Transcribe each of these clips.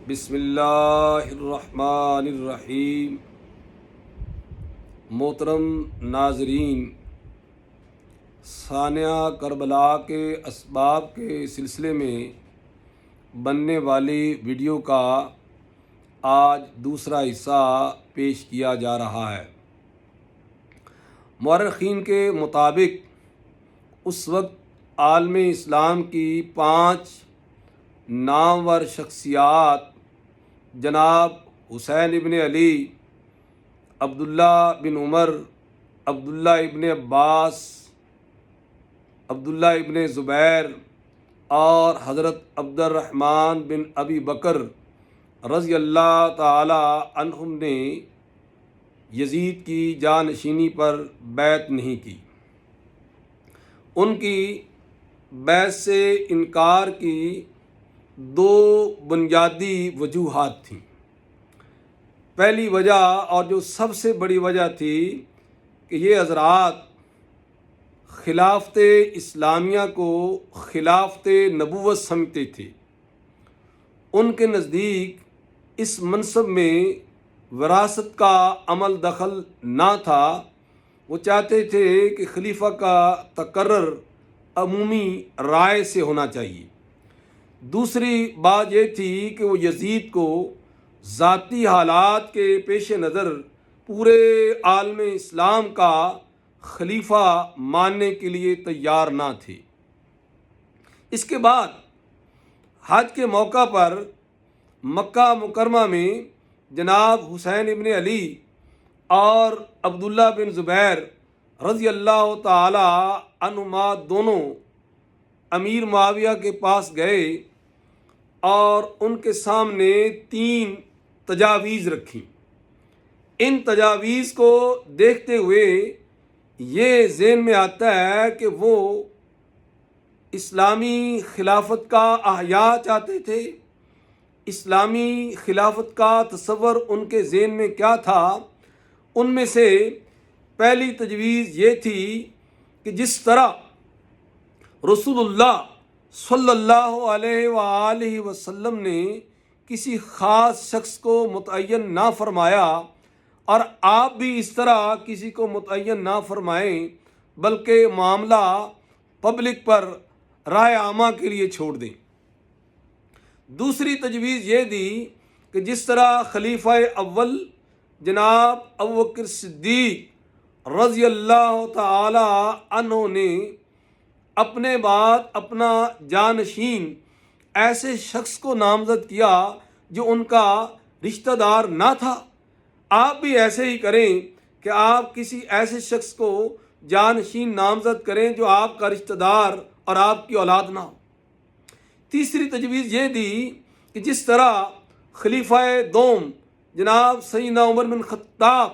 بسم اللہ الرحمن الرحیم۔ محترم ناظرین، سانحہ کربلا کے اسباب کے سلسلے میں بننے والی ویڈیو کا آج دوسرا حصہ پیش کیا جا رہا ہے۔ مورخین کے مطابق اس وقت عالم اسلام کی 5 نامور شخصیات جناب حسین ابن علی، عبداللہ بن عمر، عبداللہ ابن عباس، عبداللہ ابن زبیر اور حضرت عبد الرحمن بن ابی بکر رضی اللہ تعالی عنہم نے یزید کی جانشینی پر بیعت نہیں کی۔ ان کی بیعت سے انکار کی 2 بنیادی وجوہات تھیں۔ پہلی وجہ، اور جو سب سے بڑی وجہ تھی، کہ یہ حضرات خلافت اسلامیہ کو خلافت نبوت سمجھتے تھے۔ ان کے نزدیک اس منصب میں وراثت کا عمل دخل نہ تھا۔ وہ چاہتے تھے کہ خلیفہ کا تقرر عمومی رائے سے ہونا چاہیے۔ دوسری بات یہ تھی کہ وہ یزید کو ذاتی حالات کے پیش نظر پورے عالم اسلام کا خلیفہ ماننے کے لیے تیار نہ تھے۔ اس کے بعد حج کے موقع پر مکہ مکرمہ میں جناب حسین ابن علی اور عبداللہ بن زبیر رضی اللہ تعالی عنہما دونوں امیر معاویہ کے پاس گئے اور ان کے سامنے 3 تجاویز رکھیں۔ ان تجاویز کو دیکھتے ہوئے یہ ذہن میں آتا ہے کہ وہ اسلامی خلافت کا احیاء چاہتے تھے۔ اسلامی خلافت کا تصور ان کے ذہن میں کیا تھا؟ ان میں سے پہلی تجویز یہ تھی کہ جس طرح رسول اللہ صلی اللہ علیہ وآلہ وسلم نے کسی خاص شخص کو متعین نہ فرمایا، اور آپ بھی اس طرح کسی کو متعین نہ فرمائیں، بلکہ معاملہ پبلک پر رائے عامہ کے لیے چھوڑ دیں۔ دوسری تجویز یہ دی کہ جس طرح خلیفہ اول جناب ابوبکر صدیق رضی اللہ تعالی عنہ نے اپنے بعد اپنا جانشین ایسے شخص کو نامزد کیا جو ان کا رشتہ دار نہ تھا، آپ بھی ایسے ہی کریں کہ آپ کسی ایسے شخص کو جانشین نامزد کریں جو آپ کا رشتہ دار اور آپ کی اولاد نہ ہو۔ تیسری تجویز یہ دی کہ جس طرح خلیفہ دوم جناب سیدنا عمر بن خطاب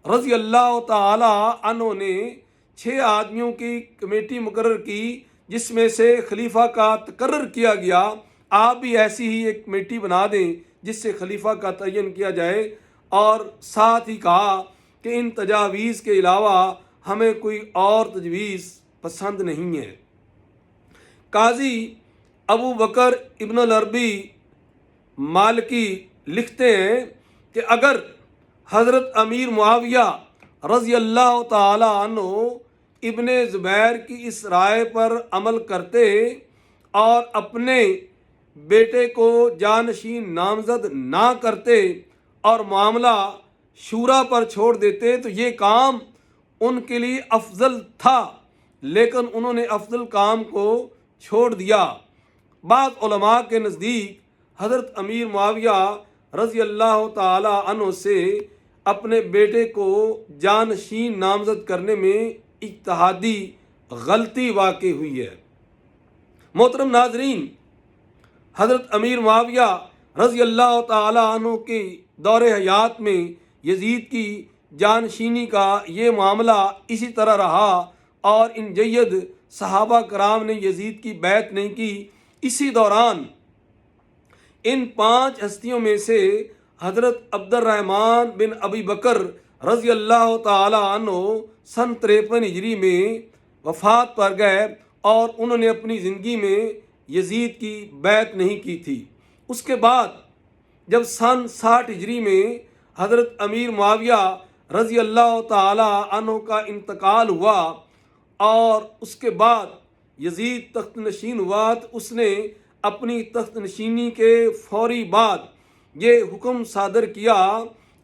رضی اللہ تعالی عنہ نے 6 آدمیوں کی کمیٹی مقرر کی جس میں سے خلیفہ کا تقرر کیا گیا، آپ بھی ایسی ہی ایک کمیٹی بنا دیں جس سے خلیفہ کا تعین کیا جائے، اور ساتھ ہی کہا کہ ان تجاویز کے علاوہ ہمیں کوئی اور تجویز پسند نہیں ہے۔ قاضی ابو بکر ابن العربی مالکی لکھتے ہیں کہ اگر حضرت امیر معاویہ رضی اللہ تعالی عنہ ابن زبیر کی اس رائے پر عمل کرتے اور اپنے بیٹے کو جانشین نامزد نہ کرتے اور معاملہ شورا پر چھوڑ دیتے تو یہ کام ان کے لیے افضل تھا، لیکن انہوں نے افضل کام کو چھوڑ دیا۔ بعض علماء کے نزدیک حضرت امیر معاویہ رضی اللہ تعالی عنہ سے اپنے بیٹے کو جانشین نامزد کرنے میں اجتہادی غلطی واقع ہوئی ہے۔ محترم ناظرین، حضرت امیر معاویہ رضی اللہ تعالی عنہ کے دور حیات میں یزید کی جانشینی کا یہ معاملہ اسی طرح رہا، اور ان جید صحابہ کرام نے یزید کی بیعت نہیں کی۔ اسی دوران ان 5 ہستیوں میں سے حضرت عبد الرحمن بن ابی بکر رضی اللہ تعالی عنہ سن 53 ہجری میں وفات پر گئے، اور انہوں نے اپنی زندگی میں یزید کی بیعت نہیں کی تھی۔ اس کے بعد جب سن 60 ہجری میں حضرت امیر معاویہ رضی اللہ تعالی عنہ کا انتقال ہوا اور اس کے بعد یزید تخت نشین ہوا تو اس نے اپنی تخت نشینی کے فوری بعد یہ حکم صادر کیا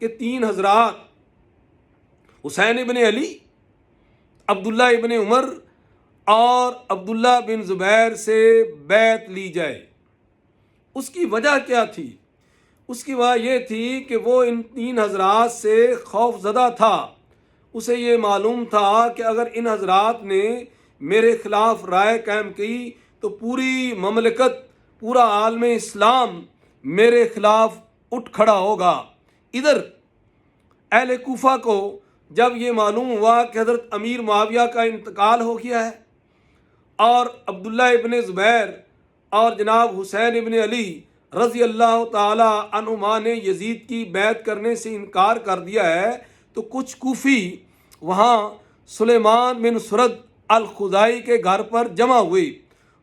کہ 3 حضرات حسین ابن علی، عبداللہ ابن عمر اور عبداللہ بن زبیر سے بیعت لی جائے۔ اس کی وجہ کیا تھی؟ اس کی وجہ یہ تھی کہ وہ ان 3 حضرات سے خوف زدہ تھا۔ اسے یہ معلوم تھا کہ اگر ان حضرات نے میرے خلاف رائے قائم کی تو پوری مملکت، پورا عالم اسلام میرے خلاف اٹھ کھڑا ہوگا۔ ادھر اہل کوفہ کو جب یہ معلوم ہوا کہ حضرت امیر معاویہ کا انتقال ہو گیا ہے اور عبداللہ ابن زبیر اور جناب حسین ابن علی رضی اللہ تعالی عنہما نے یزید کی بیعت کرنے سے انکار کر دیا ہے، تو کچھ کوفی وہاں سلیمان بن سرد الخزائی کے گھر پر جمع ہوئے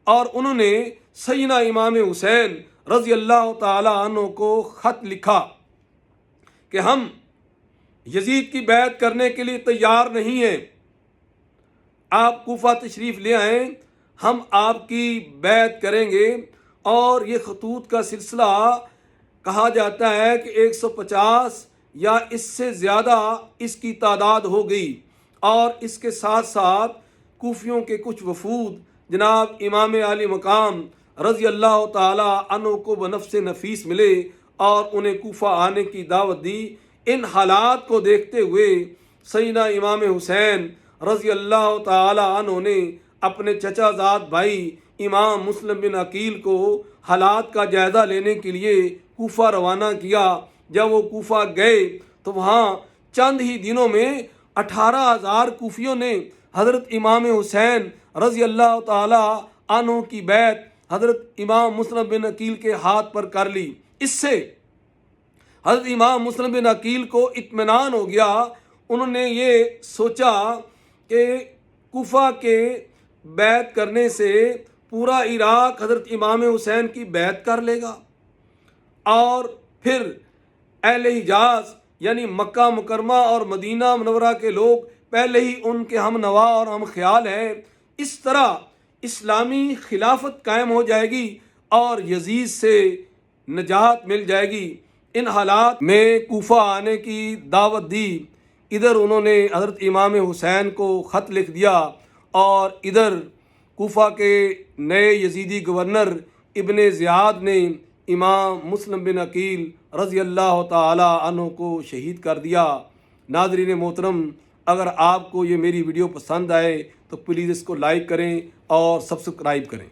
اور انہوں نے سیدنا امام حسین رضی اللہ تعالی عنہ کو خط لکھا کہ ہم یزید کی بیعت کرنے کے لیے تیار نہیں ہیں، آپ کوفہ تشریف لے آئیں، ہم آپ کی بیعت کریں گے۔ اور یہ خطوط کا سلسلہ کہا جاتا ہے کہ 150 یا اس سے زیادہ اس کی تعداد ہو گئی، اور اس کے ساتھ ساتھ کوفیوں کے کچھ وفود جناب امام عالی مقام رضی اللہ تعالی عنہ کو بنفس نفیس ملے اور انہیں کوفہ آنے کی دعوت دی۔ ان حالات کو دیکھتے ہوئے سیدنا امام حسین رضی اللہ تعالی عنہ نے اپنے چچا زاد بھائی امام مسلم بن عقیل کو حالات کا جائزہ لینے کے لیے کوفہ روانہ کیا۔ جب وہ کوفہ گئے تو وہاں چند ہی دنوں میں 18,000 کوفیوں نے حضرت امام حسین رضی اللہ تعالی عنہ کی بیعت حضرت امام مسلم بن عقیل کے ہاتھ پر کر لی۔ اس سے حضرت امام مسلم بن عقیل کو اطمینان ہو گیا۔ انہوں نے یہ سوچا کہ کوفہ کے بیعت کرنے سے پورا عراق حضرت امام حسین کی بیعت کر لے گا، اور پھر اہل حجاز یعنی مکہ مکرمہ اور مدینہ منورہ کے لوگ پہلے ہی ان کے ہم نوا اور ہم خیال ہیں۔ اس طرح اسلامی خلافت قائم ہو جائے گی اور یزید سے نجات مل جائے گی۔ ان حالات میں کوفہ آنے کی دعوت دی۔ ادھر انہوں نے حضرت امام حسین کو خط لکھ دیا، اور ادھر کوفہ کے نئے یزیدی گورنر ابن زیاد نے امام مسلم بن عقیل رضی اللہ تعالی عنہ کو شہید کر دیا۔ ناظرین محترم، اگر آپ کو یہ میری ویڈیو پسند آئے تو پلیز اس کو لائک کریں اور سبسکرائب کریں۔